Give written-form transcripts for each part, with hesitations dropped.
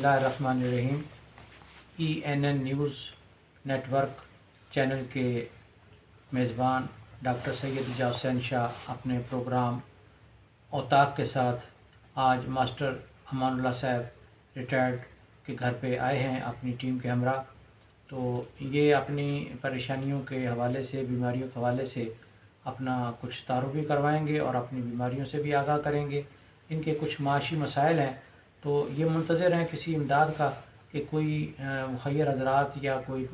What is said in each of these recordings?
बिस्मिल्लाहिर्रहमानिर्रहीम। ENN news network channel के मेज़बान डॉक्टर सैयद इजाज़ हुसैन शाह अपने प्रोग्राम औताक के साथ आज मास्टर अमानुल्लाह साहब रिटायर्ड के घर पे आए हैं अपनी टीम के हमरा। तो ये अपनी परेशानियों के हवाले से, बीमारियों के हवाले से अपना कुछ तारुफ भी करवाएंगे और अपनी बीमारियों से भी आगाह करेंगे। इनके कुछ माशी मसाइल हैं, तो ये मुंतज़िर हैं किसी इमदाद का कि कोई मुखय्यर हज़रात या कोई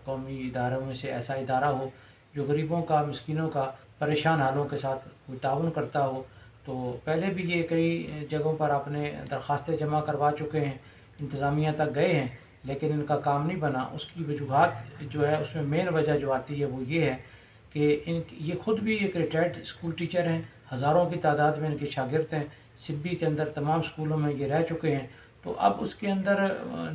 कौमी इदारों में से ऐसा इदारा हो जो गरीबों का, मिस्कीनों का, परेशान हालों के साथ कोई ताउन करता हो। तो पहले भी ये कई जगहों पर अपने दरख्वास्तें जमा करवा चुके हैं, इंतज़ामिया तक गए हैं, लेकिन इनका काम नहीं बना। उसकी वजूहात जो है, उसमें मेन वजह जो आती है वो ये है कि ये ख़ुद भी एक रिटायर्ड स्कूल टीचर हैं, हज़ारों की तादाद में इनके शागिर्द हैं, सिब्बी के अंदर तमाम स्कूलों में ये रह चुके हैं। तो अब उसके अंदर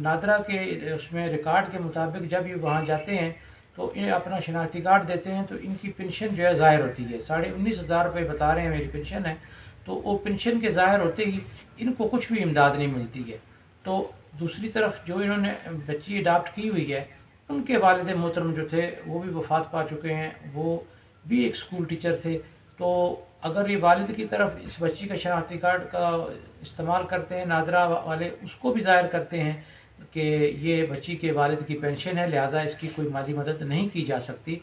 नादरा के उसमें रिकॉर्ड के मुताबिक जब ये वहाँ जाते हैं तो इन्हें अपना शनाख्ती कार्ड देते हैं, तो इनकी पेंशन जो है ज़ाहिर होती है। 19,500 रुपये बता रहे हैं मेरी पेंशन है। तो वो पेंशन के ज़ाहिर होते ही इनको कुछ भी इमदाद नहीं मिलती है। तो दूसरी तरफ जो इन्होंने बच्ची अडाप्ट की हुई है, उनके वालिद मोहतरम जो थे वो भी वफ़ात पा चुके हैं, वो भी एक स्कूल टीचर थे। तो अगर ये वालिद की तरफ इस बच्ची का शनाख्ती कार्ड का इस्तेमाल करते हैं, नादरा वाले उसको भी ज़ाहिर करते हैं कि ये बच्ची के वालिद की पेंशन है, लिहाजा इसकी कोई माली मदद नहीं की जा सकती।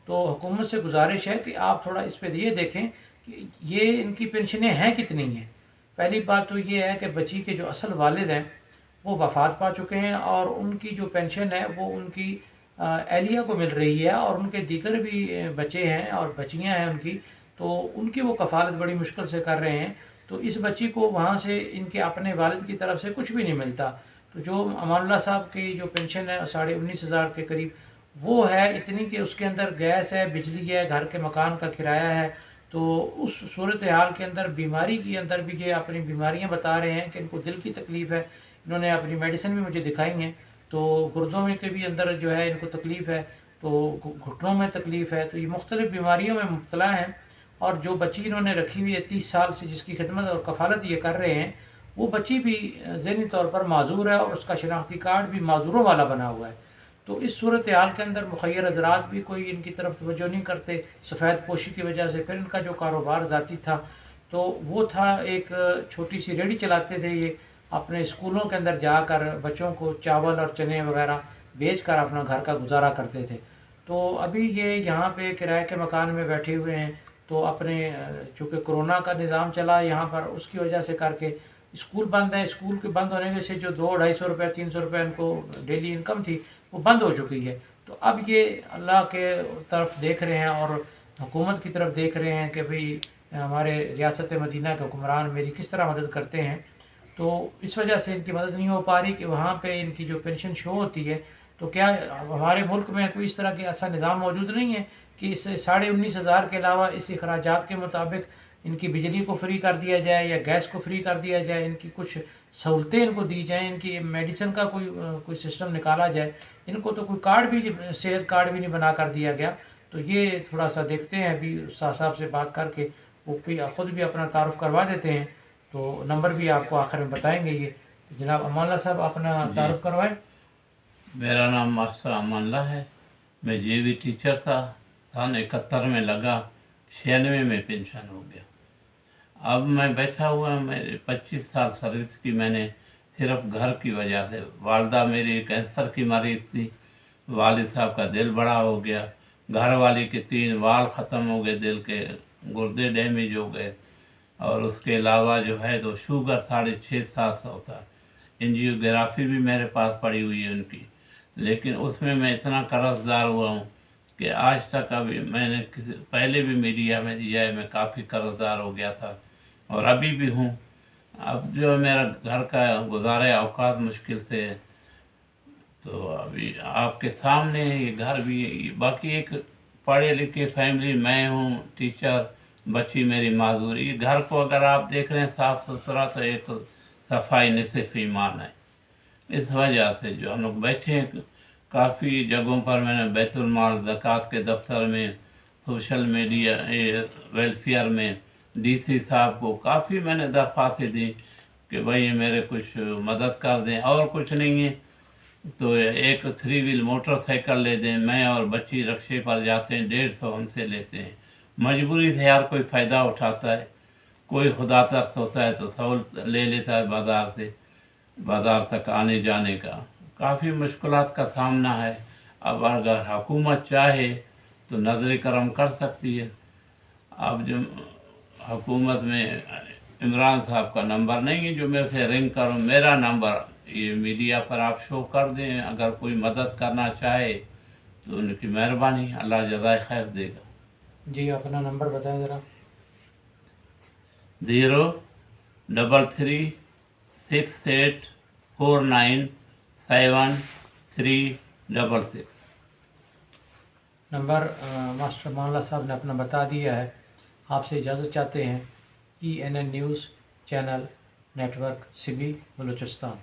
तो हुकूमत से गुजारिश है कि आप थोड़ा इस पर ये देखें कि ये इनकी पेंशनें हैं कितनी हैं। पहली बात तो ये है कि बच्ची के जो असल वालिद हैं वो वफ़ात पा चुके हैं और उनकी जो पेंशन है वो उनकी एहलिया को मिल रही है, और उनके दीगर भी बच्चे हैं और बच्चियाँ हैं उनकी, तो उनकी वो कफ़ालत बड़ी मुश्किल से कर रहे हैं। तो इस बच्ची को वहाँ से इनके अपने वालिद की तरफ से कुछ भी नहीं मिलता। तो जो अमानुल्लाह साहब की जो पेंशन है 19,500 के करीब, वो है इतनी कि उसके अंदर गैस है, बिजली है, घर के मकान का किराया है। तो उस सूरत हाल के अंदर, बीमारी के अंदर भी ये अपनी बीमारियाँ बता रहे हैं कि इनको दिल की तकलीफ़ है। इन्होंने अपनी मेडिसिन भी मुझे दिखाई हैं, तो गुर्दों में के भी अंदर जो है इनको तकलीफ़ है, तो घुटनों में तकलीफ़ है। तो ये मुख्तलिफ़ बीमारियों में मुब्तला हैं। और जो बच्ची इन्होंने रखी हुई है 30 साल से, जिसकी खिदमत और कफ़ालत ये कर रहे हैं, वो बच्ची भी ज़हनी तौर पर माजूर है और उसका शनाख्ती कार्ड भी माजूरों वाला बना हुआ है। तो इस सूरत हाल के अंदर मुखय्यर हज़रात भी कोई इनकी तरफ तवज्जो नहीं करते, सफ़ेद पोशी की वजह से। फिर इनका जो कारोबार ज़ाती था तो वो था, एक छोटी सी रेहड़ी चलाते थे ये, अपने स्कूलों के अंदर जाकर बच्चों को चावल और चने वगैरह बेच कर अपना घर का गुजारा करते थे। तो अभी ये यहाँ पे किराए के मकान में बैठे हुए हैं। तो अपने चूँकि कोरोना का निज़ाम चला यहाँ पर, उसकी वजह से करके स्कूल बंद है। स्कूल के बंद होने से जो 200-250 रुपये 300 रुपये इनको डेली इनकम थी वो बंद हो चुकी है। तो अब ये अल्लाह के तरफ देख रहे हैं और हुकूमत की तरफ देख रहे हैं कि भाई हमारे रियासत मदीना के हुक्मरान मेरी किस तरह मदद करते हैं। तो इस वजह से इनकी मदद नहीं हो पा रही कि वहाँ पे इनकी जो पेंशन शो होती है। तो क्या हमारे मुल्क में कोई इस तरह के ऐसा निज़ाम मौजूद नहीं है कि इस 19,500 के अलावा इस अखराजात के मुताबिक इनकी बिजली को फ्री कर दिया जाए या गैस को फ्री कर दिया जाए, इनकी कुछ सहूलतें इनको दी जाएँ, इनकी मेडिसिन का कोई सिस्टम निकाला जाए। इनको तो कोई कार्ड भी, सेहत कार्ड भी नहीं बना कर दिया गया। तो ये थोड़ा सा देखते हैं, अभी उस्ताद साहब से बात करके वो ख़ुद भी अपना तारुफ करवा देते हैं। तो नंबर भी आपको आखिर में बताएंगे ये। जनाब अमानुल्लाह साहब अपना तारुफ करवाएं। मेरा नाम मास्टर अमानुल्लाह है। मैं जेवी टीचर था, सन 71 में लगा, 96 में पेंशन हो गया। अब मैं बैठा हुआ, मेरे 25 साल सर्विस की मैंने सिर्फ घर की वजह से। वालदा मेरी कैंसर की मरीज थी, वालिद साहब का दिल बड़ा हो गया, घर वाली के 3 वाल ख़त्म हो गए, दिल के गुर्दे डैमेज हो गए, और उसके अलावा जो है तो शुगर 650-700 था। एंजियोग्राफी भी मेरे पास पड़ी हुई है उनकी, लेकिन उसमें मैं इतना कर्जदार हुआ हूँ कि आज तक अभी मैंने पहले भी मीडिया में दिया है, मैं काफ़ी कर्जदार हो गया था और अभी भी हूँ। अब जो मेरा घर का गुजारे औकात मुश्किल से है, तो अभी आपके सामने ये घर भी, बाकी एक पढ़े लिखे फैमिली, मैं हूँ टीचर, बच्ची मेरी माजूरी। ये घर को अगर आप देख रहे हैं साफ़ सुथरा, तो एक सफाई निसफ ईमान है। इस वजह से जो हम लोग बैठे हैं, काफ़ी जगहों पर मैंने बैतुल माल, ज़कात के दफ्तर में, सोशल मीडिया, वेलफेयर में, डीसी साहब को काफ़ी मैंने दरख्वास्तें दी, کہ بھائی میرے کچھ مدد کر دیں، اور کچھ نہیں ہے تو ایک 3 ویل موٹر سائیکل لے دیں، میں اور بچی رکشے پر جاتے ہیں، 150 ہم سے لیتے ہیں۔ مجبوری سے یار کوئی فائدہ اٹھاتا ہے، کوئی خدا ترس ہوتا ہے تو سہولت لے لیتا ہے بازار تک آنے جانے کا۔ کافی مشکلات کا سامنا ہے۔ اب اگر حکومت چاہے تو نظر کرم کر سکتی ہے۔ اب جو حکومت میں عمران صاحب کا نمبر نہیں ہے جو میں اسے رنگ کروں، میرا نمبر یہ میڈیا پر آپ شو کر دیں، اگر کوئی مدد کرنا چاہے تو ان کی مہربانی، اللہ جزائے خیر دے گا۔ جی اپنا نمبر بتائیں ذرا۔ 03368497366۔ نمبر ماسٹر امان اللہ صاحب نے اپنا بتا دیا ہے۔ آپ سے اجازت چاہتے ہیں۔ ENN news channel network Sibi Balochistan.